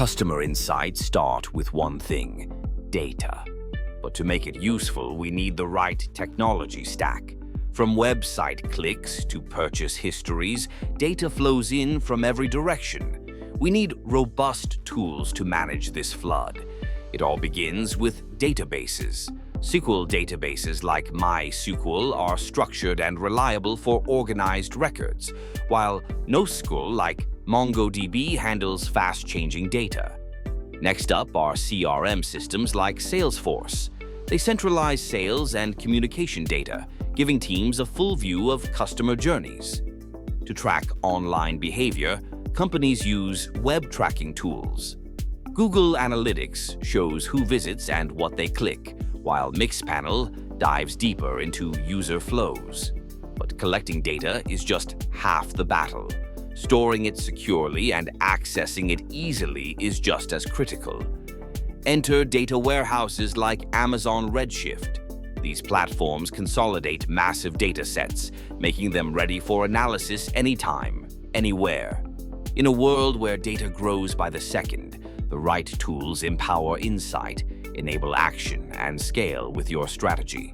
Customer insights start with one thing: data. But to make it useful, we need the right technology stack. From website clicks to purchase histories, data flows in from every direction. We need robust tools to manage this flood. It all begins with databases. SQL databases like MySQL are structured and reliable for organized records, while NoSQL like MongoDB handles fast-changing data. Next up are CRM systems like Salesforce. They centralize sales and communication data, giving teams a full view of customer journeys. To track online behavior, companies use web tracking tools. Google Analytics shows who visits and what they click, while Mixpanel dives deeper into user flows. But collecting data is just half the battle. Storing it securely and accessing it easily is just as critical. Enter data warehouses like Amazon Redshift. These platforms consolidate massive data sets, making them ready for analysis anytime, anywhere. In a world where data grows by the second, the right tools empower insight, enable action, and scale with your strategy.